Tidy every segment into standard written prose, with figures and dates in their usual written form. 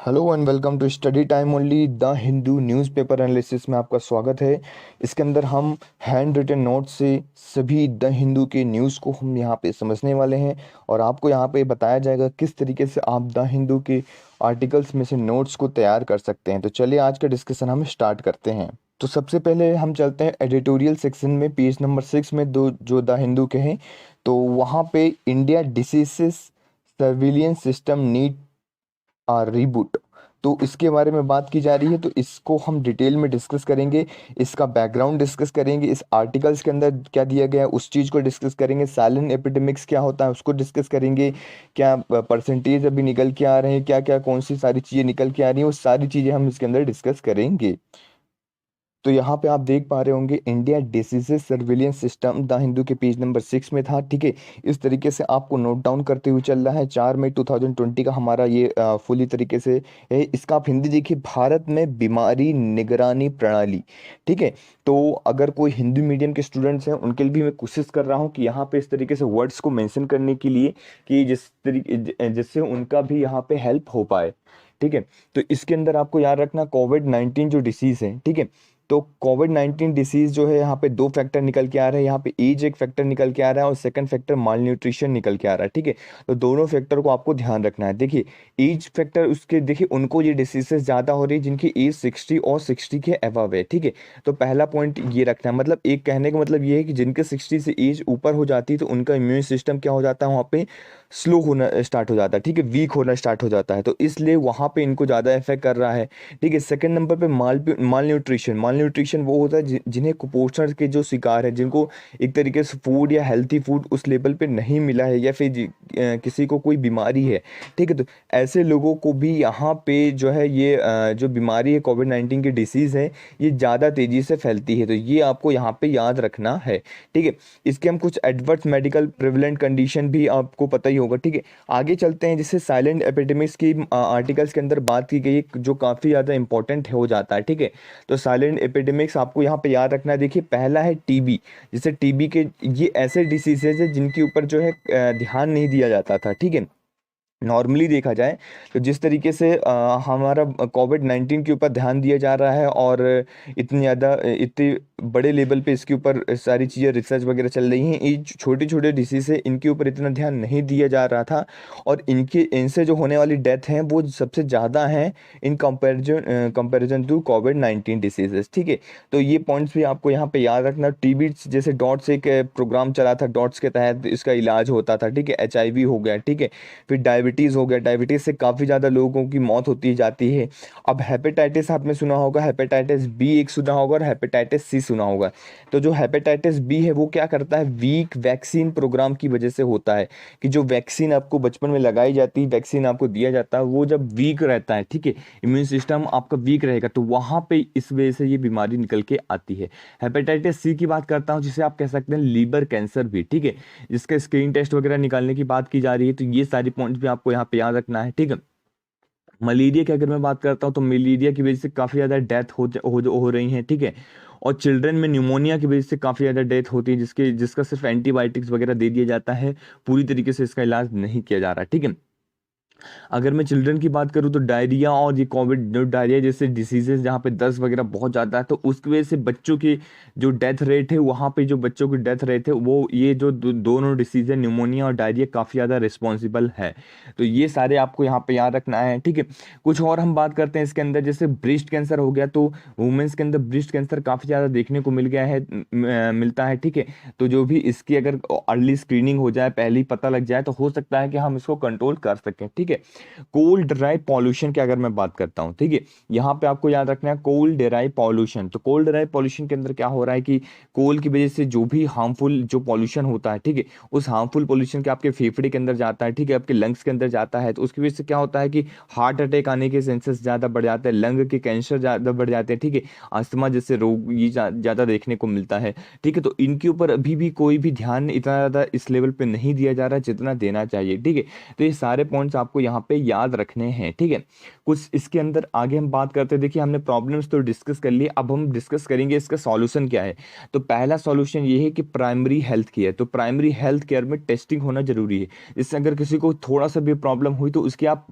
Hello and welcome to study time only the Hindu newspaper analysis में आपका स्वागत है। इसके अंदर हम हैंड रिटन नोट से सभी द हिंदू के न्यूज़ को हम यहाँ पे समझने वाले हैं और आपको यहाँ पे बताया जाएगा किस तरीके से आप द हिंदू के आर्टिकल्स में से नोट्स को तैयार कर सकते हैं। तो चलिए आज का डिस्कशन हम स्टार्ट करते हैं। तो सबसे पहले हम चलते हैं एडिटोरियल सेक्शन में, पेज नंबर 6 में दो जो द हिंदू के हैं। तो वहाँ पे India diseases surveillance system need reboot, तो इसके बारे में बात की जा रही है। तो इसको हम डिटेल में डिस्कस करेंगे, इसका बैकग्राउंड डिस्कस करेंगे, इस आर्टिकल्स के अंदर क्या दिया गया है उस चीज़ को डिस्कस करेंगे, साइलेंट एपिडेमिक्स क्या होता है उसको डिस्कस करेंगे, क्या परसेंटेज अभी निकल के आ रहे हैं, क्या क्या कौन सी सारी चीज़ें निकल के आ रही हैं, वो सारी चीज़ें हम इसके अंदर डिस्कस करेंगे। तो यहाँ पे आप देख पा रहे होंगे India diseases surveillance system the Hindu के पेज नंबर 6 में था। ठीक है, इस तरीके से आपको नोट डाउन करते हुए चल रहा है। 4 मई 2020 का हमारा ये फुली तरीके से है। इसका आप हिंदी देखिए, भारत में बीमारी निगरानी प्रणाली। ठीक है, तो अगर कोई हिंदी मीडियम के स्टूडेंट्स हैं उनके लिए भी मैं कोशिश कर रहा हूँ कि यहाँ पे इस तरीके से वर्ड्स को मेंशन करने के लिए कि जिस तरीके जिससे उनका भी यहाँ पे हेल्प हो पाए। ठीक है, तो इसके अंदर आपको याद रखना कोविड-19 जो डिसीज़ है। ठीक है, तो कोविड-19 डिसीज जो है यहाँ पे दो फैक्टर निकल के आ रहे हैं। यहाँ पे एज एक फैक्टर निकल के आ रहा है और सेकंड फैक्टर माल न्यूट्रिशन निकल के आ रहा है। ठीक है, तो दोनों फैक्टर को आपको ध्यान रखना है। देखिए एज फैक्टर उसके देखिए उनको ये डिसीजेस ज़्यादा हो रही है जिनकी एज 60 और 60 के अबव है। ठीक है, तो पहला पॉइंट ये रखना है, मतलब एक कहने का मतलब ये है कि जिनके 60 से एज ऊपर हो जाती है तो उनका इम्यून सिस्टम क्या हो जाता है, वहाँ पे स्लो होना स्टार्ट हो जाता है। ठीक है, वीक होना स्टार्ट हो जाता है, तो इसलिए वहाँ पे इनको ज़्यादा इफेक्ट कर रहा है। ठीक है, सेकंड नंबर पे माल न्यूट्रिशन वो होता है जिन्हें कुपोषण के जो शिकार है, जिनको एक तरीके से फूड या हेल्थी फूड उस लेवल पे नहीं मिला है या फिर किसी को कोई बीमारी है। ठीक है, तो ऐसे लोगों को भी यहाँ पे जो है ये जो बीमारी है कोविड-19 की डिसीज़ है ये ज़्यादा तेज़ी से फैलती है, तो ये आपको यहाँ पे याद रखना है। ठीक है, इसके हम कुछ एडवर्स मेडिकल प्रिवलेंट कंडीशन भी आपको पता ही होगा। ठीक है, आगे चलते हैं जिससे साइलेंट एपिडेमिक्स की आर्टिकल्स के अंदर बात की गई है जो काफ़ी ज़्यादा इंपॉर्टेंट हो जाता है। ठीक है, तो साइलेंट एपिडेमिक्स आपको यहाँ पे याद रखना है। देखिए पहला है टीबी, जैसे टीबी के ये ऐसे डिसीजेज है जिनके ऊपर जो है ध्यान नहीं दिया जाता था। ठीक है, नॉर्मली देखा जाए तो जिस तरीके से हमारा कोविड-19 के ऊपर ध्यान दिया जा रहा है और इतनी ज़्यादा इतने बड़े लेवल पे इसके ऊपर सारी चीज़ें रिसर्च वगैरह चल रही हैं, ये छोटे छोटे डिसीज़ है इनके ऊपर इतना ध्यान नहीं दिया जा रहा था और इनसे जो होने वाली डेथ हैं वो सबसे ज़्यादा हैं इन कंपेरिजन टू कोविड-19 डिसीजेस। ठीक है, तो ये पॉइंट्स भी आपको यहाँ पे याद रखना। टीबी जैसे डॉट्स एक प्रोग्राम चला था, डॉट्स के तहत इसका इलाज होता था। ठीक है, एचआईवी हो गया। ठीक है, फिर डायबिटीज़ हो गया, डायबिटीज़ से काफ़ी ज़्यादा लोगों की मौत होती जाती है। अब हेपेटाइटिस आपने सुना होगा, हेपेटाइटिस बी एक सुना होगा और हेपेटाइटिस सी सुना होगा। तो जो हेपेटाइटिस बी है वो क्या करता है, वीक वैक्सीन प्रोग्राम की वजह से होता है कि जो वैक्सीन आपको बचपन में लगाई जाती है, वैक्सीन आपको दिया जाता है, वो जब वीक रहता है, ठीक है, इम्यून सिस्टम आपका वीक रहेगा तो वहाँ पे इस वजह से ये बीमारी निकल के आती है। हेपेटाइटिस सी की बात करता हूँ जिसे आप कह सकते हैं लीवर कैंसर भी। ठीक है, जिसका स्क्रीन टेस्ट वगैरह निकालने की बात की जा रही है, तो ये सारी पॉइंट्स भी आपको यहाँ पे याद रखना है। ठीक है, मलेरिया की अगर मैं बात करता हूँ तो मलेरिया की वजह से काफ़ी ज़्यादा डेथ हो रही है। ठीक है, और चिल्ड्रन में न्यूमोनिया की वजह से काफ़ी ज़्यादा डेथ होती है जिसका सिर्फ एंटीबायोटिक्स वगैरह दे दिया जाता है, पूरी तरीके से इसका इलाज नहीं किया जा रहा। ठीक है, अगर मैं चिल्ड्रन की बात करूँ तो डायरिया और ये कोविड जो डायरिया जैसे डिसीजेज जहाँ पे दस्त वगैरह बहुत ज़्यादा है तो उसकी वजह से बच्चों की जो डेथ रेट है, वहाँ पे जो बच्चों की डेथ रेट है वो ये जो दोनों डिसीज है न्यूमोनिया और डायरिया काफ़ी ज़्यादा रिस्पॉन्सिबल है। तो ये सारे आपको यहाँ पे याद रखना है। ठीक है, कुछ और हम बात करते हैं इसके अंदर, जैसे ब्रेस्ट कैंसर हो गया तो वुमेन्स के अंदर ब्रेस्ट कैंसर काफ़ी ज़्यादा देखने को मिल गया है, मिलता है। ठीक है, तो जो भी इसकी अगर अर्ली स्क्रीनिंग हो जाए, पहले ही पता लग जाए तो हो सकता है कि हम इसको कंट्रोल कर सकें। ठीक है, कोल ड्राई पॉल्यूशन की अगर मैं बात करता हूँ, ठीक है, यहाँ पे आपको याद रखना है कोल ड्राई पॉल्यूशन। तो कोल ड्राई पॉल्यूशन के अंदर क्या हो रहा है कि कोल की वजह से जो भी हार्मफुल जो पॉल्यूशन होता है, ठीक है, उस हार्मफुल पॉल्यूशन के आपके फेफड़े के अंदर जाता है, ठीक है, आपके लंग्स के अंदर जाता है, तो उसकी वजह से क्या होता है कि हार्ट अटैक आने के चांसेस ज़्यादा बढ़ जाते हैं, लंग के कैंसर ज़्यादा बढ़ जाते हैं। ठीक है, अस्थमा जैसे रोग ये ज़्यादा देखने को मिलता है। ठीक है, तो इनके ऊपर अभी भी कोई भी ध्यान इतना ज़्यादा इस लेवल पे नहीं दिया जा रहा है जितना देना चाहिए। ठीक है, तो ये सारे पॉइंट्स आपको यहाँ यहाँ पे याद रखने हैं, ठीक है। कुछ इसके अंदर आगे हम बात करते हैं। देखिए हमने प्रॉब्लम्स तो डिस्कस कर लिए, अब हम डिस्कस करेंगे इसका सॉल्यूशन क्या है। तो पहला सॉल्यूशन ये है कि प्राइमरी हेल्थ केयर, तो प्राइमरी हेल्थ केयर में टेस्टिंग होना जरूरी है। इससे अगर किसी को थोड़ा सा भी प्रॉब्लम हुई तो उसकी आप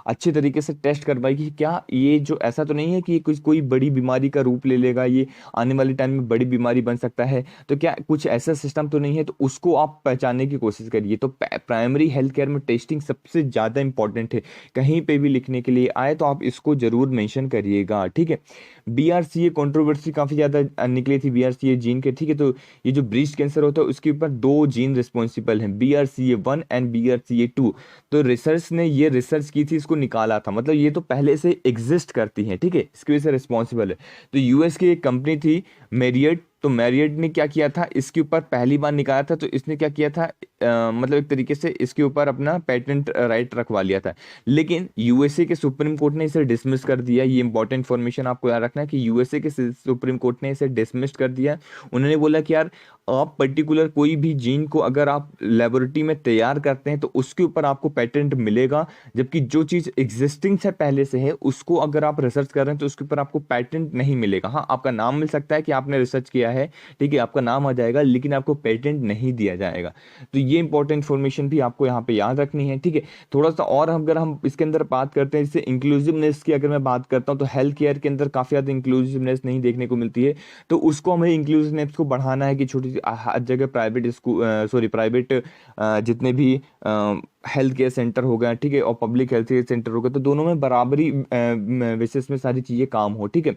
अच्छे तरीके से टेस्ट करवाइए कि क्या ये जो ऐसा तो नहीं है कि कुछ कोई बड़ी बीमारी का रूप ले लेगा, ये आने वाले टाइम में बड़ी बीमारी बन सकता है, तो क्या कुछ ऐसा सिस्टम तो नहीं है, तो उसको आप पहचानने की कोशिश करिए। तो प्राइमरी हेल्थ केयर में टेस्टिंग सबसे ज़्यादा इंपॉर्टेंट है। कहीं पे भी लिखने के लिए आए तो आप इसको जरूर मेंशन करिएगा, ठीक है। बीआरसीए कंट्रोवर्सी काफ़ी ज़्यादा निकली थी बीआरसीए जीन के, ठीक है। तो ये जो ब्रेस्ट कैंसर होता है उसके ऊपर दो जीन रिस्पॉन्सिबल हैं, BRCA1 एंड BRCA2। तो रिसर्च ने ये रिसर्च की थी, इसको निकाला था, मतलब ये तो पहले से एग्जिस्ट करती हैं, ठीक है, इसकी वजह से रिस्पॉन्सिबल है। तो यूएस की एक कंपनी थी मैरियट, तो मैरियट ने क्या किया था, इसके ऊपर पहली बार निकाला था, तो इसने क्या किया था, मतलब एक तरीके से इसके ऊपर अपना पेटेंट राइट रखवा लिया था। लेकिन यूएसए के सुप्रीम कोर्ट ने इसे डिसमिस कर दिया। ये इंपॉर्टेंट इन्फॉर्मेशन आपको याद रखना है कि यूएसए के सुप्रीम कोर्ट ने इसे डिसमिस कर दिया। उन्होंने बोला कि यार आप पर्टिकुलर कोई भी जीन को अगर आप लेबोरेटरी में तैयार करते हैं तो उसके ऊपर आपको पेटेंट मिलेगा, जबकि जो चीज़ एग्जिस्टिंग से पहले से है उसको अगर आप रिसर्च कर रहे हैं तो उसके ऊपर आपको पेटेंट नहीं मिलेगा। हाँ, आपका नाम मिल सकता है कि आपने रिसर्च किया है, ठीक है, आपका नाम आ जाएगा, लेकिन आपको पेटेंट नहीं दिया जाएगा। तो ये इंपॉर्टेंट इन्फॉर्मेशन भी आपको यहाँ पे याद रखनी है, ठीक है। थोड़ा सा और अगर हम इसके अंदर बात करते हैं, जैसे इंक्लूसिवनेस की अगर मैं बात करता हूँ तो हेल्थ केयर के अंदर काफ़ी ज़्यादा इंक्लूसिवनेस नहीं देखने को मिलती है। तो उसको हमें इंक्लूसिवनेस को बढ़ाना है कि छोटी हर जगह प्राइवेट स्कूल, सॉरी प्राइवेट जितने भी हेल्थ केयर सेंटर हो गए, ठीक है, और पब्लिक हेल्थ केयर सेंटर हो गए, तो दोनों में बराबरी बेसिस में सारी चीज़ें काम हो, ठीक है।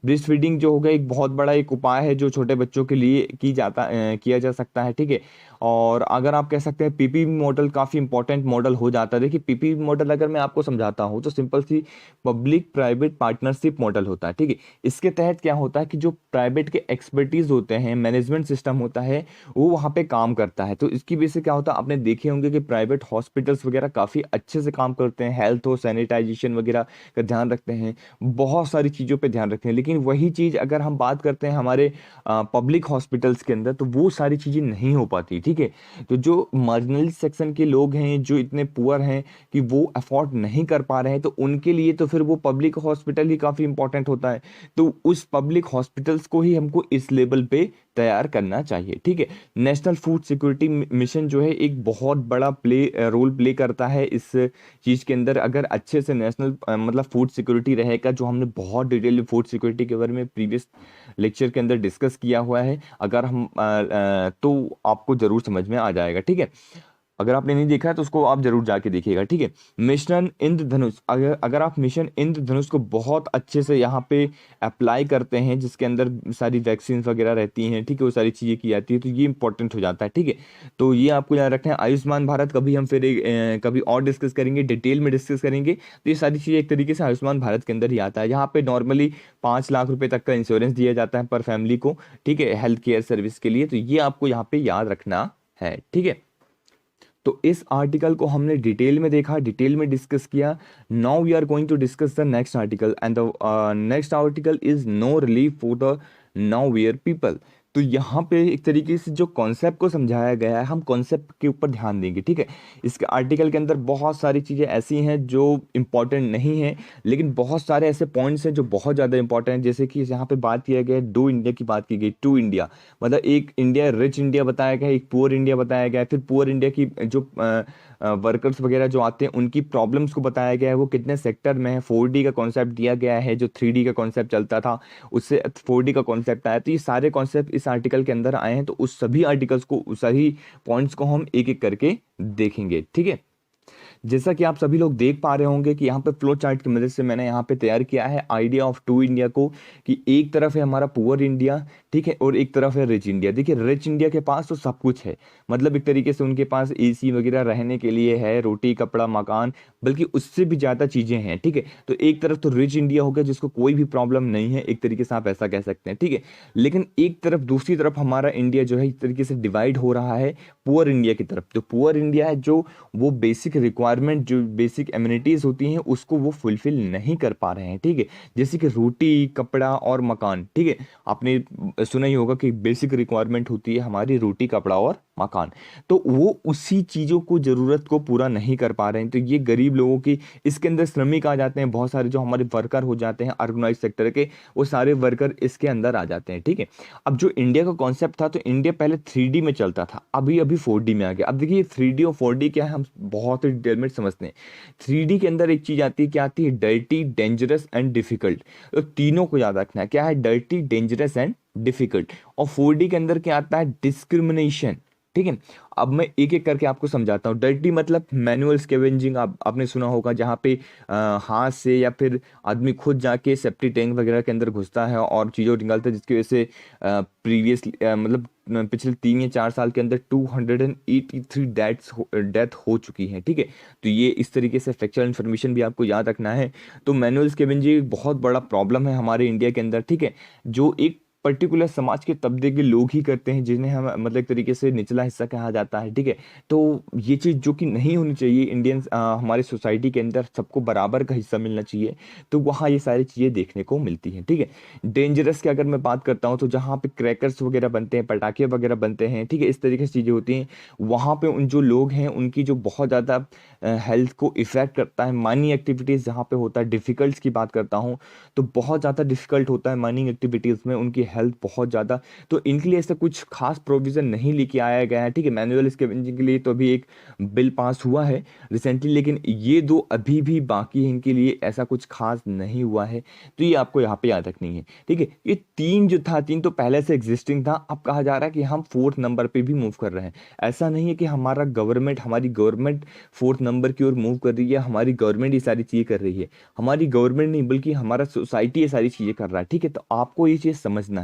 ब्रेस्ट फीडिंग जो हो गया एक बहुत बड़ा एक उपाय है जो छोटे बच्चों के लिए किया जा सकता है, ठीक है। और अगर आप कह सकते हैं पीपी मॉडल काफ़ी इंपॉर्टेंट मॉडल हो जाता है। देखिए पीपी मॉडल अगर मैं आपको समझाता हूँ तो सिंपल सी पब्लिक प्राइवेट पार्टनरशिप मॉडल होता है, ठीक है। इसके तहत क्या होता है कि जो प्राइवेट के एक्सपर्टीज होते हैं, मैनेजमेंट सिस्टम होता है, वो वहाँ पे काम करता है। तो इसकी वजह से क्या होता है, आपने देखे होंगे कि प्राइवेट हॉस्पिटल्स वगैरह काफ़ी अच्छे से काम करते हैं, हेल्थ और सैनिटाइजेशन वगैरह का ध्यान रखते हैं, बहुत सारी चीज़ों पे ध्यान रखते हैं। लेकिन वही चीज़ अगर हम बात करते हैं हमारे पब्लिक हॉस्पिटल्स के अंदर तो वो सारी चीज़ें नहीं हो पाती, ठीक है। तो जो मार्जिनल सेक्शन के लोग हैं, जो इतने पुअर हैं कि वो अफोर्ड नहीं कर पा रहे हैं, तो उनके लिए तो फिर वो पब्लिक हॉस्पिटल ही काफ़ी इंपॉर्टेंट होता है। तो उस पब्लिक हॉस्पिटल्स को ही हमको इस लेवल पे तैयार करना चाहिए, ठीक है। नेशनल फूड सिक्योरिटी मिशन जो है एक बहुत बड़ा रोल प्ले करता है इस चीज़ के अंदर। अगर अच्छे से नेशनल मतलब फूड सिक्योरिटी रहेगा, जो हमने बहुत डिटेल में फूड सिक्योरिटी के बारे में प्रीवियस लेक्चर के अंदर डिस्कस किया हुआ है, अगर हम तो आपको ज़रूर समझ में आ जाएगा, ठीक है। अगर आपने नहीं देखा है तो उसको आप जरूर जाके देखिएगा, ठीक है। मिशन इंद्रधनुष, अगर आप मिशन इंद्रधनुष को बहुत अच्छे से यहाँ पे अप्लाई करते हैं, जिसके अंदर सारी वैक्सीन वगैरह रहती हैं, ठीक है, वो सारी चीज़ें की जाती है, तो ये इंपॉर्टेंट हो जाता है, ठीक है। तो ये आपको याद रखना है। आयुष्मान भारत कभी हम फिर कभी और डिस्कस करेंगे, डिटेल में डिस्कस करेंगे। तो ये सारी चीज़ें एक तरीके से आयुष्मान भारत के अंदर ही आता है। यहाँ पे नॉर्मली 5 लाख रुपए तक का इंश्योरेंस दिया जाता है पर फैमिली को, ठीक है, हेल्थ केयर सर्विस के लिए। तो ये आपको यहाँ पे याद रखना है, ठीक है। तो इस आर्टिकल को हमने डिटेल में देखा, डिटेल में डिस्कस किया। Now we are going to discuss the next article and the next article is no relief for the nowhere people. तो यहाँ पे एक तरीके से जो कॉन्सेप्ट को समझाया गया है, हम कॉन्सेप्ट के ऊपर ध्यान देंगे, ठीक है। इसके आर्टिकल के अंदर बहुत सारी चीज़ें ऐसी हैं जो इंपॉर्टेंट नहीं है, लेकिन बहुत सारे ऐसे पॉइंट्स हैं जो बहुत ज़्यादा इंपॉर्टेंट हैं। जैसे कि यहाँ पे बात किया गया है डू इंडिया की बात की गई, टू इंडिया, मतलब एक इंडिया रिच इंडिया बताया गया है, एक पुअर इंडिया बताया गया है। फिर पुअर इंडिया की जो वर्कर्स वगैरह जो आते हैं उनकी प्रॉब्लम्स को बताया गया है, वो कितने सेक्टर में है। 4D का कॉन्सेप्ट दिया गया है, जो 3D का कॉन्सेप्ट चलता था उससे 4D का कॉन्सेप्ट आया। तो ये सारे कॉन्सेप्ट इस आर्टिकल के अंदर आए हैं। तो उस सभी आर्टिकल्स को, उस सभी पॉइंट्स को हम एक एक करके देखेंगे, ठीक है। जैसा कि आप सभी लोग देख पा रहे होंगे कि यहाँ पे फ्लो चार्ट की मदद से मैंने यहाँ पे तैयार किया है आइडिया ऑफ टू इंडिया को, कि एक तरफ है हमारा पुअर इंडिया, ठीक है, और एक तरफ है रिच इंडिया। देखिए रिच इंडिया के पास तो सब कुछ है, मतलब एक तरीके से उनके पास एसी वगैरह रहने के लिए है, रोटी कपड़ा मकान, बल्कि उससे भी ज़्यादा चीज़ें हैं, ठीक है। तो एक तरफ तो रिच इंडिया हो गया जिसको कोई भी प्रॉब्लम नहीं है, एक तरीके से आप ऐसा कह सकते हैं, ठीक है। लेकिन एक तरफ, दूसरी तरफ हमारा इंडिया जो है इस तरीके से डिवाइड हो रहा है पुअर इंडिया की तरफ। तो पुअर इंडिया है जो वो बेसिक रिक्वायरमेंट रिक्वायरमेंट जो बेसिक एमिनिटीज़ होती हैं उसको वो फुलफिल नहीं कर पा रहे हैं, ठीक है। जैसे कि रोटी, कपड़ा और मकान, ठीक है। आपने सुना ही होगा कि बेसिक रिक्वायरमेंट होती है हमारी रोटी, कपड़ा और मकान। तो वो उसी चीज़ों को, ज़रूरत को पूरा नहीं कर पा रहे हैं। तो ये गरीब लोगों की, इसके अंदर श्रमिक आ जाते हैं, बहुत सारे जो हमारे वर्कर हो जाते हैं ऑर्गेनाइज सेक्टर के, वो सारे वर्कर इसके अंदर आ जाते हैं, ठीक है। अब जो इंडिया का कॉन्सेप्ट था, तो इंडिया पहले 3D में चलता था, अभी अभी 4D में आ गया। अब देखिए 3D और 4D क्या है, हम बहुत ही डिटेल में समझते हैं। 3D के अंदर एक चीज़ आती है, क्या आती है, डर्टी, डेंजरस एंड डिफिकल्ट। तो तीनों को याद रखना है, क्या है, डर्टी, डेंजरस एंड डिफिकल्ट। और 4D के अंदर क्या आता है, डिस्क्रिमिनेशन, ठीक है। अब मैं एक एक करके आपको समझाता हूँ। डर्टी मतलब मैनुअल स्कैवेंजिंग, आपने सुना होगा, जहाँ पे हाथ से या फिर आदमी खुद जाके सेप्टी टैंक वगैरह के अंदर घुसता है और चीज़ों निकालता है, जिसकी वजह से प्रीवियस मतलब पिछले 3 या 4 साल के अंदर 283 डेथ हो चुकी हैं, ठीक है। तो ये इस तरीके से फैक्चुअल इन्फॉर्मेशन भी आपको याद रखना है। तो मैनुअल स्कैवेंजिंग एक बहुत बड़ा प्रॉब्लम है हमारे इंडिया के अंदर, ठीक है, जो एक पर्टिकुलर समाज के तबके के लोग ही करते हैं, जिन्हें हम मतलब एक तरीके से निचला हिस्सा कहा जाता है, ठीक है। तो ये चीज़ जो कि नहीं होनी चाहिए, इंडियंस हमारी सोसाइटी के अंदर सबको बराबर का हिस्सा मिलना चाहिए। तो वहाँ ये सारी चीज़ें देखने को मिलती हैं, ठीक है। डेंजरस की अगर मैं बात करता हूँ, तो जहाँ पे क्रैकर्स वगैरह बनते हैं, पटाखे वगैरह बनते हैं, ठीक है, इस तरीके से चीज़ें होती हैं, वहाँ पे उन जो लोग हैं उनकी जो बहुत ज़्यादा हेल्थ को इफ़ेक्ट करता है। माइनिंग एक्टिविटीज़ जहाँ पे होता है, डिफ़िकल्ट्स की बात करता हूँ, तो बहुत ज़्यादा डिफ़िकल्ट होता है माइनिंग एक्टिविटीज़ में, उनकी हेल्थ बहुत ज़्यादा। तो इनके लिए ऐसा कुछ खास प्रोविज़न नहीं लेके आया गया है, ठीक है। मैनुअल स्कैवेंजिंग के लिए तो अभी एक बिल पास हुआ है रिसेंटली, लेकिन ये दो अभी भी बाकी है, इनके लिए ऐसा कुछ खास नहीं हुआ है। तो ये आपको यहाँ पे याद रखनी है, ठीक है। ये तीन जो था, तीन तो पहले से एग्जिस्टिंग था, अब कहा जा रहा है कि हम 4th नंबर पे भी मूव कर रहे हैं। ऐसा नहीं है कि हमारी गवर्नमेंट 4th नंबर की ओर मूव कर रही है, हमारी गवर्नमेंट ये सारी चीज़ें कर रही है। हमारी गवर्नमेंट नहीं, बल्कि हमारा सोसाइटी ये सारी चीज़ें कर रहा है, ठीक है। तो आपको ये चीज़ समझना है।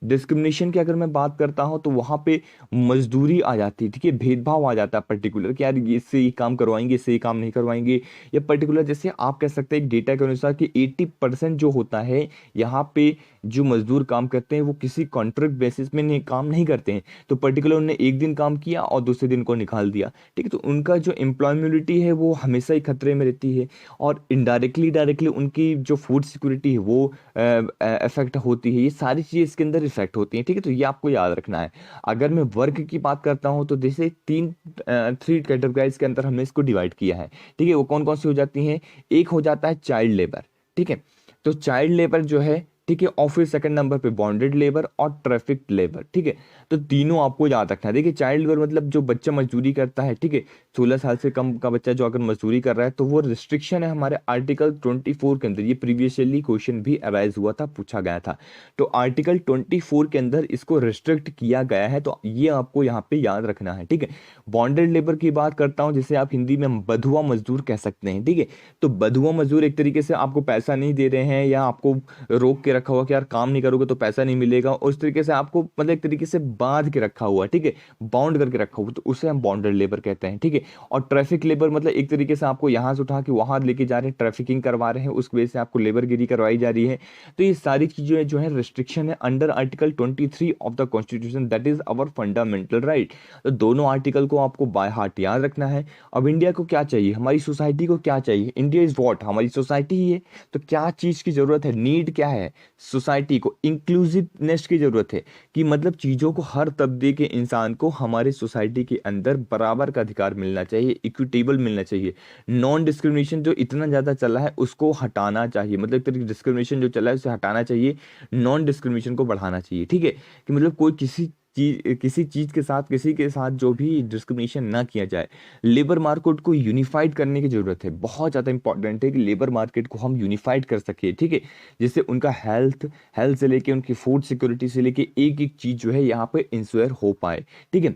डिस्क्रिमिनेशन की अगर मैं बात करता हूँ, तो वहाँ पे मजदूरी आ जाती है, ठीक है, भेदभाव आ जाता है पर्टिकुलर, कि यार इससे ये काम करवाएंगे, इससे ये काम नहीं करवाएंगे, या पर्टिकुलर जैसे आप कह सकते हैं डेटा के अनुसार कि 80% जो होता है यहाँ पे, जो मजदूर काम करते हैं वो किसी कॉन्ट्रैक्ट बेसिस में नहीं काम नहीं करते हैं। तो पर्टिकुलर उन्होंने एक दिन काम किया और दूसरे दिन को निकाल दिया, ठीक है। तो उनका जो एम्प्लॉयबिलिटी है वो हमेशा ही खतरे में रहती है, और इनडायरेक्टली डायरेक्टली उनकी जो फूड सिक्योरिटी है वो इफेक्ट होती है। ये सारी चीज़ें इसके अंदर इफेक्ट होती हैं, ठीक है। तो ये आपको याद रखना है। अगर मैं वर्क की बात करता हूँ, तो जैसे 3 कैटेगराइज के अंदर हमने इसको डिवाइड किया है, ठीक है। वो कौन कौन सी हो जाती हैं, एक हो जाता है चाइल्ड लेबर, ठीक है। तो चाइल्ड लेबर जो है, ठीक है, और फिर सेकंड नंबर पे बॉन्डेड लेबर और ट्रैफिक लेबर, ठीक है। तो तीनों आपको याद रखना है। देखिए चाइल्ड लेबर मतलब जो बच्चा मजदूरी करता है, ठीक है, 16 साल से कम का बच्चा जो अगर मजदूरी कर रहा है, तो वो रिस्ट्रिक्शन है हमारे आर्टिकल 24 के अंदर। ये प्रीवियसली क्वेश्चन भी अराइज हुआ था, पूछा गया था। तो आर्टिकल 24 के अंदर इसको रिस्ट्रिक्ट किया गया है, तो ये आपको यहाँ पे याद रखना है, ठीक है। बॉन्डेड लेबर की बात करता हूँ, जिसे आप हिंदी में बधुआ मजदूर कह सकते हैं, ठीक है। तो बधुआ मजदूर एक तरीके से आपको पैसा नहीं दे रहे हैं, या आपको रोक के रखा हुआ कि यार काम नहीं करोगे तो पैसा नहीं मिलेगा, और उस तरीके से आपको मतलब एक तरीके से बांध के रखा हुआ है, ठीक है, बाउंड करके रखा हुआ, तो उसे हम बॉन्डेड लेबर कहते हैं, ठीक है। और ट्रैफिक लेबर मतलब एक तरीके से आपको यहाँ से उठा के वहां लेके जा रहे हैं, ट्रैफिकिंग करवा रहे हैं, उस वजह से आपको लेबरगिरी करवाई जा रही है। तो ये सारी चीजें जो है रिस्ट्रिक्शन है under article 23 of the constitution, that is our fundamental right. तो दोनों आर्टिकल को आपको बाय हार्ट याद रखना है। अब इंडिया को क्या चाहिए, हमारी सोसाइटी को क्या चाहिए, इंडिया इज वॉट, हमारी सोसाइटी ही है। तो क्या चीज की जरूरत है, नीड क्या है, सोसाइटी को इंक्लूसिवनेस की जरूरत है, कि मतलब चीज़ों को, हर तबके के इंसान को हमारे सोसाइटी के अंदर बराबर का अधिकार मिलना चाहिए, इक्विटेबल मिलना चाहिए। नॉन डिस्क्रिमिनेशन जो इतना ज़्यादा चला है उसको हटाना चाहिए, मतलब एक तरीके डिस्क्रिमिनेशन जो चला है उसे हटाना चाहिए, नॉन डिस्क्रिमिनेशन को बढ़ाना चाहिए, ठीक है। कि मतलब कोई किसी चीज़ के साथ, किसी के साथ जो भी डिस्क्रिमिनेशन ना किया जाए। लेबर मार्केट को यूनिफाइड करने की जरूरत है, बहुत ज़्यादा इंपॉर्टेंट है कि लेबर मार्केट को हम यूनिफाइड कर सके, ठीक है। जिससे उनका हेल्थ से लेके उनकी फूड सिक्योरिटी से लेके एक एक चीज़ जो है यहाँ पे इंश्योर हो पाए, ठीक है।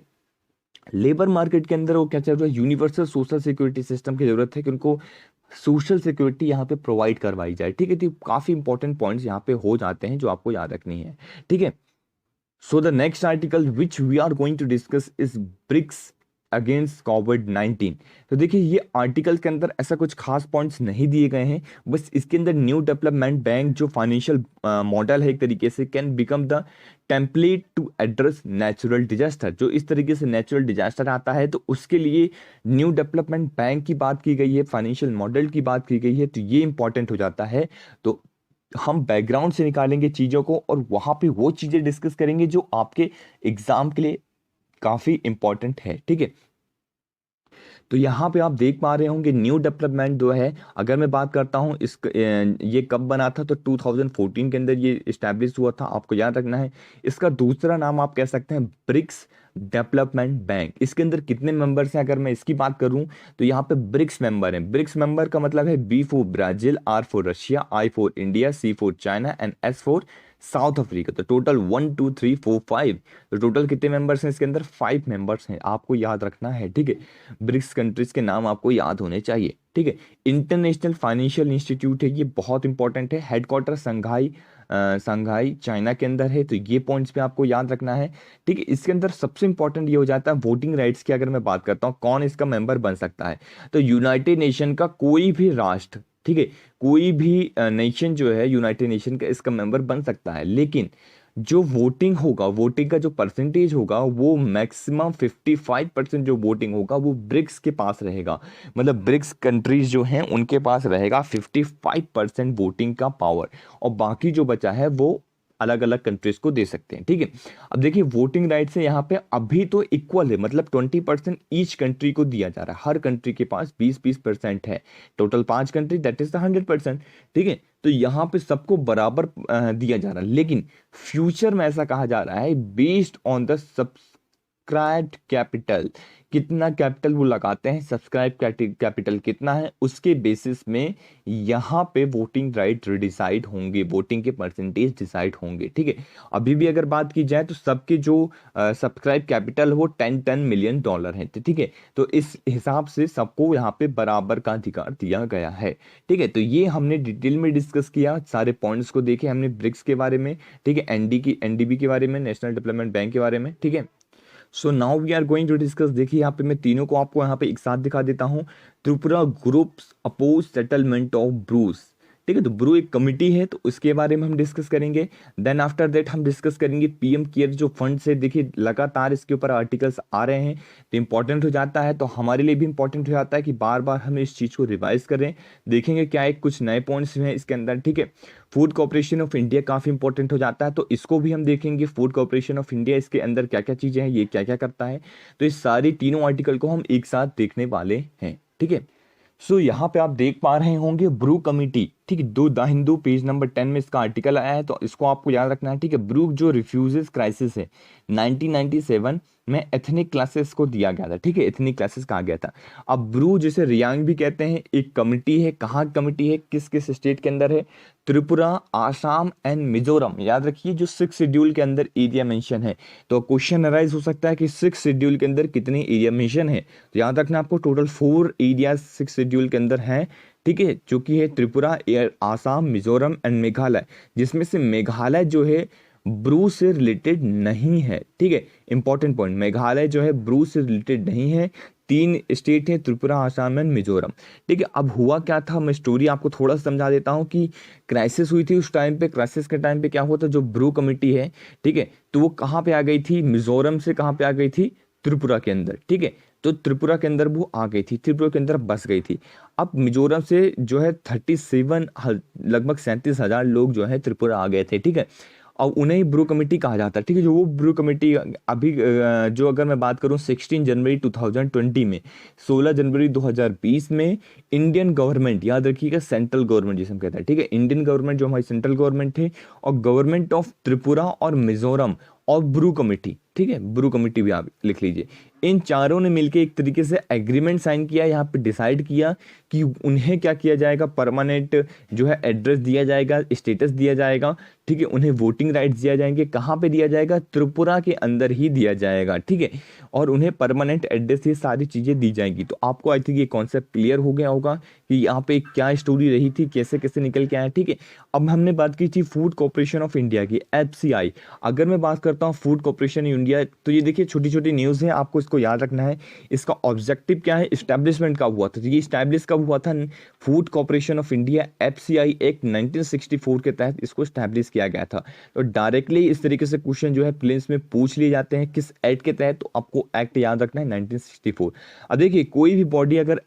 लेबर मार्केट के अंदर वो क्या चल रहा है, यूनिवर्सल सोशल सिक्योरिटी सिस्टम की जरूरत है, कि उनको सोशल सिक्योरिटी यहाँ पे प्रोवाइड करवाई जाए, ठीक है। तो काफ़ी इंपॉर्टेंट पॉइंट्स यहाँ पे हो जाते हैं जो आपको याद रखनी है, ठीक है। So the next article which we are going to discuss is BRICS against कोविड-19। तो देखिए ये आर्टिकल के अंदर ऐसा कुछ खास पॉइंट्स नहीं दिए गए हैं, बस इसके अंदर न्यू डेवलपमेंट बैंक जो फाइनेंशियल मॉडल है एक तरीके से, can become the template to address natural disaster. जो इस तरीके से नेचुरल डिजास्टर आता है तो उसके लिए न्यू डेवलपमेंट बैंक की बात की गई है, फाइनेंशियल मॉडल की बात की गई है, तो ये इंपॉर्टेंट हो जाता है। तो हम बैकग्राउंड से निकालेंगे चीज़ों को और वहाँ पे वो चीज़ें डिस्कस करेंगे जो आपके एग्जाम के लिए काफ़ी इंपॉर्टेंट है, ठीक है। तो यहाँ पे आप देख पा रहे होंगे न्यू डेवलपमेंट जो है, अगर मैं बात करता हूँ ये कब बना था, तो 2014 के अंदर ये इस्टेब्लिश हुआ था, आपको याद रखना है। इसका दूसरा नाम आप कह सकते हैं ब्रिक्स डेवलपमेंट बैंक। इसके अंदर कितने मेंबर्स हैं, अगर मैं इसकी बात करूं तो यहाँ पे ब्रिक्स मेंबर हैं। ब्रिक्स मेंबर का मतलब है B for Brazil, R for Russia, I for India, C for China and S for South Africa. तो टोटल 1 2 3 4 5, तो टोटल कितने मेंबर्स हैं इसके अंदर, 5 मेंबर्स हैं, आपको याद रखना है, ठीक है। ब्रिक्स कंट्रीज के नाम आपको याद होने चाहिए, ठीक है। इंटरनेशनल फाइनेंशियल इंस्टीट्यूट है, ये बहुत इंपॉर्टेंट है। हेडक्वार्टर संघाई चाइना के अंदर है, तो ये पॉइंट्स पे आपको याद रखना है, ठीक है। इसके अंदर सबसे इंपॉर्टेंट ये हो जाता है वोटिंग राइट्स की। अगर मैं बात करता हूँ कौन इसका मेंबर बन सकता है, तो यूनाइटेड नेशन का कोई भी राष्ट्र, ठीक है, कोई भी नेशन जो है यूनाइटेड नेशन का इसका मेंबर बन सकता है। लेकिन जो वोटिंग होगा, वोटिंग का जो परसेंटेज होगा वो मैक्सिमम 55% जो वोटिंग होगा वो ब्रिक्स के पास रहेगा। मतलब ब्रिक्स कंट्रीज जो हैं उनके पास रहेगा 55% वोटिंग का पावर, और बाकी जो बचा है वो अलग अलग कंट्रीज को दे सकते हैं, ठीक है। अब देखिए वोटिंग राइट से यहाँ पे अभी तो इक्वल है, मतलब 20% ईच कंट्री को दिया जा रहा है। हर कंट्री के पास 20% है, total 5 country, that is the 100%, ठीक है। तो यहाँ पे सबको बराबर दिया जा रहा है। लेकिन फ्यूचर में ऐसा कहा जा रहा है based on the subscribed capital, कितना कैपिटल वो लगाते हैं, सब्सक्राइब कैपिटल कितना है, उसके बेसिस में यहाँ पे वोटिंग राइट डिसाइड होंगे, वोटिंग के परसेंटेज डिसाइड होंगे, ठीक है। अभी भी अगर बात की जाए तो सबके जो सब्सक्राइब कैपिटल वो 10 मिलियन डॉलर है, तो ठीक है। तो इस हिसाब से सबको यहाँ पे बराबर का अधिकार दिया गया है, ठीक है। तो ये हमने डिटेल में डिस्कस किया, सारे पॉइंट्स को देखे हमने ब्रिक्स के बारे में, ठीक है, एनडीबी के बारे में, नेशनल डेवलपमेंट बैंक के बारे में, ठीक है। So now we are going to discuss. देखिए यहाँ पे मैं तीनों को आपको यहाँ पे एक साथ दिखा देता हूँ। Tripura groups oppose settlement of Brus, ठीक है। तो ब्रू एक कमिटी है, तो उसके बारे में हम डिस्कस करेंगे। देन आफ्टर दैट हम डिस्कस करेंगे पीएम केयर जो फंड है। देखिए लगातार इसके ऊपर आर्टिकल्स आ रहे हैं, तो इंपॉर्टेंट हो जाता है, तो हमारे लिए भी इंपॉर्टेंट हो जाता है कि बार बार हम इस चीज़ को रिवाइज करें, देखेंगे क्या एक कुछ नए पॉइंट्स हैं इसके अंदर, ठीक है। फूड कॉर्पोरेशन ऑफ इंडिया काफ़ी इंपॉर्टेंट हो जाता है, तो इसको भी हम देखेंगे। फूड कॉर्पोरेशन ऑफ इंडिया, इसके अंदर क्या क्या चीज़ें हैं, ये क्या क्या करता है, तो इस सारी तीनों आर्टिकल को हम एक साथ देखने वाले हैं, ठीक है। सो यहाँ पे आप देख पा रहे होंगे ब्रू कमिटी, ठीक है, द हिंदू पेज नंबर 10 में इसका आर्टिकल आया है, तो इसको आपको याद रखना है, ठीक है। ब्रू जो रिफ्यूजेस क्राइसिस है 1997 में एथनिक क्लासेस को दिया गया था, ठीक है, एथनिक क्लासेस कहा गया था। अब ब्रू जिसे रियांग भी कहते हैं, एक कमिटी है, कहाँ कमिटी है, किस किस स्टेट के अंदर है, त्रिपुरा, आसाम एंड मिजोरम। याद रखिए जो 6 शेड्यूल के अंदर एरिया मेंशन है, तो क्वेश्चन अराइज हो सकता है कि 6 शेड्यूल के अंदर कितने एरिया मेंशन है, तो याद रखना आपको टोटल 4 एरिया 6 शेड्यूल के अंदर हैं, ठीक है, जो कि है त्रिपुरा, आसाम, मिजोरम एंड मेघालय, जिसमें से मेघालय जो है ब्रू से रिलेटेड नहीं है, ठीक है। इंपॉर्टेंट पॉइंट, मेघालय जो है ब्रू से रिलेटेड नहीं है। 3 स्टेट है, त्रिपुरा, आसाम एंड मिजोरम, ठीक है। अब हुआ क्या था, मैं स्टोरी आपको थोड़ा समझा देता हूँ कि क्राइसिस हुई थी उस टाइम पे। क्राइसिस के टाइम पे क्या हुआ था, जो ब्रू कमेटी है, ठीक है, तो वो कहाँ पे आ गई थी, मिजोरम से कहाँ पे आ गई थी, त्रिपुरा के अंदर, ठीक है। तो त्रिपुरा के अंदर वो आ गई थी, त्रिपुरा के अंदर बस गई थी। अब मिजोरम से जो है लगभग 37,000 लोग जो है त्रिपुरा आ गए थे, ठीक है। और उन्हें ब्रू कमेटी कहा जाता है, ठीक है। जो वो ब्रू कमेटी अभी जो अगर मैं बात करूं 16 जनवरी 2020 में, 16 जनवरी 2020 में इंडियन गवर्नमेंट, याद रखिएगा सेंट्रल गवर्नमेंट जिसे हम कहते हैं, ठीक है, इंडियन गवर्नमेंट जो हमारी सेंट्रल गवर्नमेंट है, और गवर्नमेंट ऑफ त्रिपुरा और मिजोरम और ब्रू कमेटी, ठीक है, ब्रू कमेटी भी आप लिख लीजिए, इन चारों ने मिलकर एक तरीके से एग्रीमेंट साइन किया, यहाँ पे डिसाइड किया कि उन्हें क्या किया जाएगा, परमानेंट जो है एड्रेस दिया जाएगा, स्टेटस दिया जाएगा, ठीक है, उन्हें वोटिंग राइट्स दिया जाएंगे। कहाँ पे दिया जाएगा, त्रिपुरा के अंदर ही दिया जाएगा, ठीक है, और उन्हें परमानेंट एड्रेस, ये सारी चीज़ें दी जाएंगी। तो आपको आई थिंक ये कॉन्सेप्ट क्लियर हो गया होगा कि यहाँ पे क्या स्टोरी रही थी, कैसे कैसे निकल के आया, ठीक है। अब हमने बात की थी फूड कॉर्पोरेशन ऑफ इंडिया की, FCI। अगर मैं बात करता हूँ फूड कॉर्पोरेशन इंडिया। तो ये देखिए छोटी छोटी न्यूज़ है, आपको इसको याद रखना है। इसका ऑब्जेक्टिव क्या है, इस्टेब्लिशमेंट कब हुआ था, तो ये इस्टेब्लिश कब हुआ था, food corporation of India FCI act 1964 के तहत इसको इस्टेब्लिश किया गया था। तो डायरेक्टली इस तरीके से क्वेश्चन जो है प्लेन्स में पूछ लिए जाते हैं किस एक्ट के तहत, तो आपको एक्ट याद रखना है 1964। अब देखिए कोई भी बॉडी अगर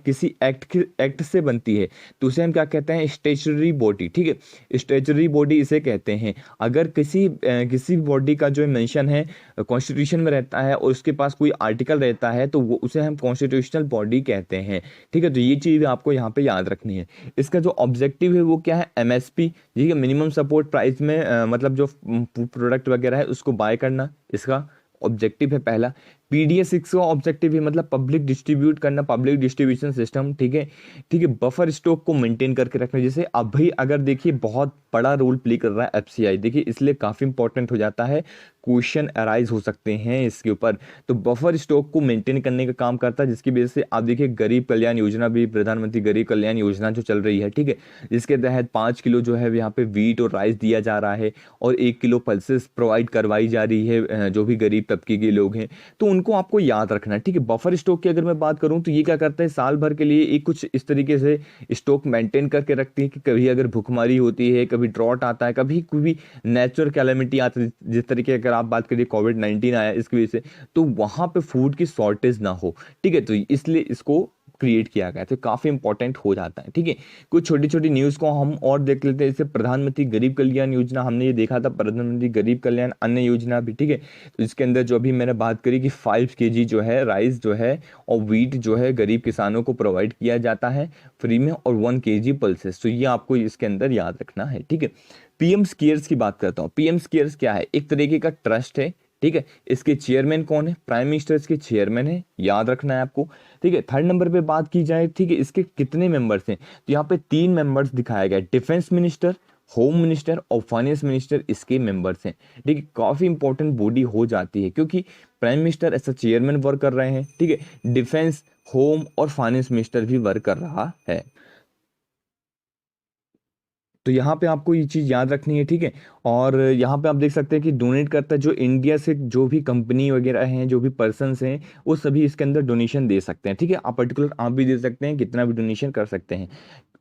किसी एक्ट से बनती है तो उसे हम क्या कहते हैं, स्टैट्यूटरी बॉडी, ठीक है, स्टैट्यूटरी बॉडी इसे कहते हैं। अगर किसी बॉडी का जो मेंशन है कॉन्स्टिट्यूशन में रहता है और उसके पास कोई आर्टिकल रहता है तो वो उसे हम कॉन्स्टिट्यूशनल बॉडी कहते हैं, ठीक है। तो ये चीज़ आपको यहाँ पे याद रखनी है। इसका जो ऑब्जेक्टिव है वो क्या है, एमएसपी, ठीक है, मिनिमम सपोर्ट प्राइस में मतलब जो प्रोडक्ट वगैरह है उसको बाय करना, इसका ऑब्जेक्टिव है पहला। पीडीएस 6 का ऑब्जेक्टिव है मतलब पब्लिक डिस्ट्रीब्यूट करना, पब्लिक डिस्ट्रीब्यूशन सिस्टम, ठीक है, ठीक है। बफर स्टॉक को मेंटेन करके रखना, जैसे अभी अगर देखिए बहुत बड़ा रोल प्ले कर रहा है एफसीआई, देखिए इसलिए काफ़ी इंपॉर्टेंट हो जाता है, क्वेश्चन अराइज हो सकते हैं इसके ऊपर। तो बफर स्टॉक को मेंटेन करने का काम करता है, जिसकी वजह से आप देखिए गरीब कल्याण योजना भी, प्रधानमंत्री गरीब कल्याण योजना जो चल रही है, ठीक है, जिसके तहत 5 किलो जो है यहाँ पे वीट और राइस दिया जा रहा है और 1 किलो पल्सेस प्रोवाइड करवाई जा रही है जो भी गरीब तबके के लोग हैं, तो उनको आपको याद रखना है, ठीक है। बफर स्टॉक की अगर मैं बात करूं तो ये क्या करता है, साल भर के लिए एक कुछ इस तरीके से स्टॉक मेंटेन करके रखती है कि कभी अगर भूखमरी होती है, कभी ड्रॉट आता है, कभी कोई नेचुरल कैलेमिटी आती है, जिस तरीके अगर आप बात करिए कोविड-19 आया इसकी वजह से, तो वहां पे फूड की शॉर्टेज ना हो, ठीक है, तो इसलिए इसको क्रिएट किया गया, तो काफी इंपॉर्टेंट हो जाता है, ठीक है। कुछ छोटी छोटी न्यूज को हम और देख लेते हैं, जैसे प्रधानमंत्री गरीब कल्याण योजना, हमने ये देखा था प्रधानमंत्री गरीब कल्याण अन्न योजना भी, ठीक है। तो इसके अंदर जो अभी मैंने बात करी कि 5 kg जो है राइस जो है और व्हीट जो है गरीब किसानों को प्रोवाइड किया जाता है फ्री में, और 1 kg पल्सेस, तो ये आपको इसके अंदर याद रखना है, ठीक है। पीएम केयर्स की बात करता हूँ। पीएम केयर्स क्या है, एक तरीके का ट्रस्ट है, ठीक है। इसके चेयरमैन कौन है, प्राइम मिनिस्टर इसके चेयरमैन है, याद रखना है आपको, ठीक है। थर्ड नंबर पे बात की जाए, ठीक है, इसके कितने मेंबर्स हैं, तो यहाँ पे 3 मेंबर्स दिखाया गया, डिफेंस मिनिस्टर, होम मिनिस्टर और फाइनेंस मिनिस्टर इसके मेंबर्स हैं, ठीक है। काफी इंपॉर्टेंट बॉडी हो जाती है क्योंकि प्राइम मिनिस्टर ऐसा चेयरमैन वर्क कर रहे हैं, ठीक है, डिफेंस, होम और फाइनेंस मिनिस्टर भी वर्क कर रहा है। तो यहाँ पे आपको ये चीज़ याद रखनी है, ठीक है। और यहाँ पे आप देख सकते हैं कि डोनेट करता है जो इंडिया से जो भी कंपनी वगैरह हैं, जो भी पर्सन्स हैं, वो सभी इसके अंदर डोनेशन दे सकते हैं, ठीक है। आप पर्टिकुलर आप भी दे सकते हैं, कितना भी डोनेशन कर सकते हैं।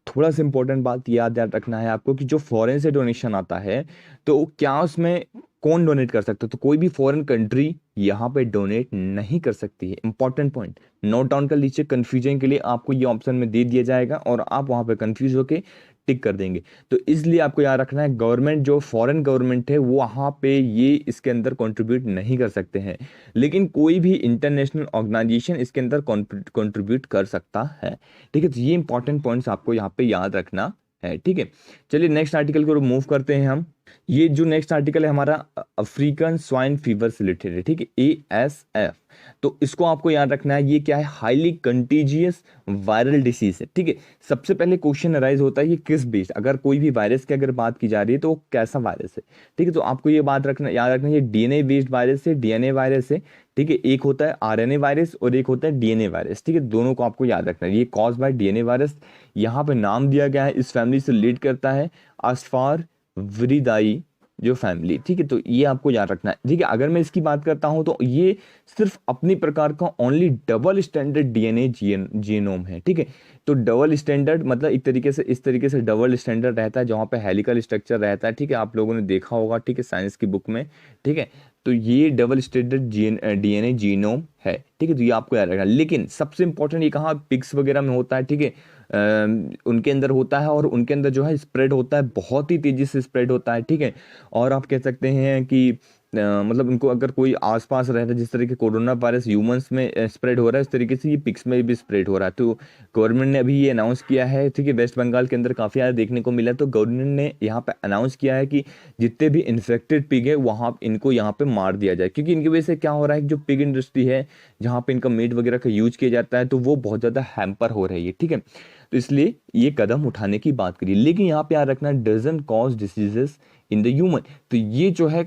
थोड़ा सा इंपॉर्टेंट बात याद रखना है आपको कि जो फॉरेन से डोनेशन आता है तो क्या उसमें कौन डोनेट कर सकता है, तो कोई भी फॉरेन कंट्री यहाँ पे डोनेट नहीं कर सकती है। इंपॉर्टेंट पॉइंट नोट डाउन कर लीजिए, कंफ्यूजन के लिए आपको ये ऑप्शन में दे दिया जाएगा और आप वहाँ पे कंफ्यूज होके टिक कर देंगे। तो इसलिए आपको याद रखना है गवर्नमेंट जो फॉरेन गवर्नमेंट है वो वहाँ पे ये इसके अंदर कंट्रीब्यूट नहीं कर सकते हैं, लेकिन कोई भी इंटरनेशनल ऑर्गेनाइजेशन इसके अंदर कंट्रीब्यूट कर सकता है, ठीक है। तो ये इंपॉर्टेंट पॉइंट्स आपको यहाँ पे याद रखना है, ठीक है। चलिए नेक्स्ट आर्टिकल को मूव करते हैं हम। ये जो नेक्स्ट आर्टिकल है हमारा अफ्रीकन स्वाइन फीवर से रिलेटेड है, ठीक है, ASF। तो इसको आपको याद रखना है, ये क्या है, हाईली कंटीजियस वायरल डिसीज है, ठीक है। सबसे पहले क्वेश्चन अराइज होता है ये किस बेस्ड, अगर कोई भी वायरस की अगर बात की जा रही है तो वो कैसा वायरस है, ठीक है। तो आपको ये बात रखना याद रखना, ये डीएनए बेस्ड वायरस है, डीएनए वायरस है, ठीक है। एक होता है आरएनए वायरस और एक होता है डीएनए वायरस, ठीक है। दोनों को आपको याद रखना है। ये कॉज बाय डीएनए वायरस, यहाँ पे नाम दिया गया है, इस फैमिली से लीड करता है आस्फार विरिदाई जो फैमिली, ठीक है। तो ये आपको याद रखना है, ठीक है। अगर मैं इसकी बात करता हूं तो ये सिर्फ अपनी प्रकार का only double standard DNA genome है, ठीक है। तो डबल स्टैंडर्ड मतलब एक तरीके से इस तरीके से डबल स्टैंडर्ड रहता है जहाँ पे हेलिकल स्ट्रक्चर रहता है, ठीक है। आप लोगों ने देखा होगा, ठीक है, साइंस की बुक में, ठीक है। तो ये डबल स्टैंडर्ड डीएनए जीनोम है, ठीक है। तो ये आपको याद रखना, लेकिन सबसे इंपॉर्टेंट ये कहाँ पिग्स वगैरह में होता है, ठीक है, उनके अंदर होता है और उनके अंदर जो है स्प्रेड होता है, बहुत ही तेजी से स्प्रेड होता है, ठीक है। और आप कह सकते हैं कि मतलब उनको अगर कोई आसपास रहता है, जिस तरीके के कोरोना वायरस ह्यूमंस में स्प्रेड हो रहा है उस तरीके से ये पिग्स में भी स्प्रेड हो रहा है। तो गवर्नमेंट ने अभी ये अनाउंस किया है, ठीक है, वेस्ट बंगाल के अंदर काफ़ी ज़्यादा देखने को मिला, तो गवर्नमेंट ने यहाँ पे अनाउंस किया है कि जितने भी इन्फेक्टेड पिग है वहाँ इनको यहाँ पे मार दिया जाए, क्योंकि इनकी वजह से क्या हो रहा है कि जो पिग इंडस्ट्री है जहाँ पे इनका मीट वगैरह का यूज किया जाता है तो वो बहुत ज़्यादा हैम्पर हो रही है, ठीक है। तो इसलिए ये कदम उठाने की बात करी, लेकिन यहाँ पे याद रखना doesn't cause diseases in the human. तो ये जो है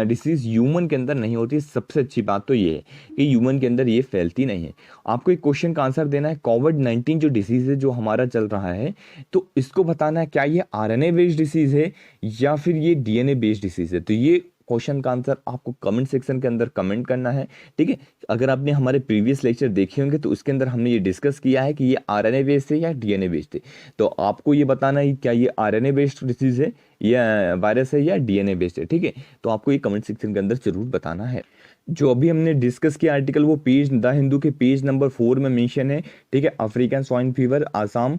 डिसीज ह्यूमन के अंदर नहीं होती, सबसे अच्छी बात तो ये है कि ह्यूमन के अंदर ये फैलती नहीं है। आपको एक क्वेश्चन का आंसर देना है, कोविड-19 जो डिसीज है जो हमारा चल रहा है तो इसको बताना है क्या ये आरएनए बेस्ड डिसीज है या फिर ये डीएनए बेस्ड डिसीज है। तो ये क्वेश्चन का आंसर आपको कमेंट सेक्शन के अंदर कमेंट करना है, ठीक है। अगर आपने हमारे प्रीवियस लेक्चर देखे होंगे तो उसके अंदर हमने ये डिस्कस किया है कि ये आरएनए बेस्ड है या डीएनए बेस्ड है। तो आपको ये बताना है क्या ये आरएनए बेस्ड डिसीज है या वायरस है या डीएनए बेस्ड है, ठीक है। तो आपको ये कमेंट सेक्शन के अंदर जरूर बताना है। जो अभी हमने डिस्कस किया आर्टिकल वो पेज द हिंदू के पेज नंबर 4 में मेंशन है, ठीक है। African swine fever Assam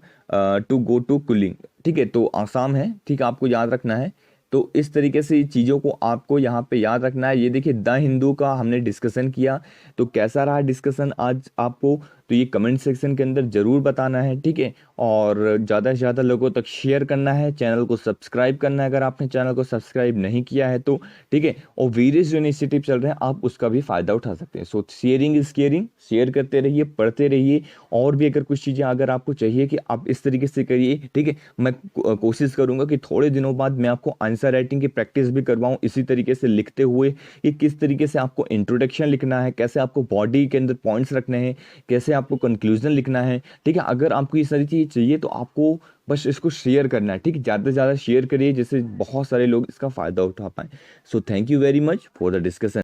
to go to culling, ठीक है। तो आसाम है, ठीक है, आपको याद रखना है। तो इस तरीके से चीज़ों को आपको यहाँ पे याद रखना है। ये देखिए द हिंदू का हमने डिस्कशन किया, तो कैसा रहा डिस्कशन आज आपको, तो ये कमेंट सेक्शन के अंदर ज़रूर बताना है, ठीक है। और ज़्यादा से ज़्यादा लोगों तक शेयर करना है, चैनल को सब्सक्राइब करना है अगर आपने चैनल को सब्सक्राइब नहीं किया है तो, ठीक है। और वेरियस जो इनिशिएटिव चल रहे हैं आप उसका भी फ़ायदा उठा सकते हैं। सो शेयरिंग इज़ केयरिंग, शेयर करते रहिए, पढ़ते रहिए। और भी अगर कुछ चीज़ें अगर आपको चाहिए कि आप इस तरीके से करिए, ठीक है, मैं कोशिश करूँगा कि थोड़े दिनों बाद मैं आपको आंसर राइटिंग की प्रैक्टिस भी करवाऊँ इसी तरीके से लिखते हुए, कि किस तरीके से आपको इंट्रोडक्शन लिखना है, कैसे आपको बॉडी के अंदर पॉइंट्स रखने हैं, कैसे आपको कंक्लूजन लिखना है, ठीक है। अगर आपको ये सारी चीज़ चाहिए तो आपको बस इसको शेयर करना है, ठीक है। ज़्यादा से ज़्यादा शेयर करिए जिससे बहुत सारे लोग इसका फ़ायदा उठा पाएँ। So thank you very much for the discussion.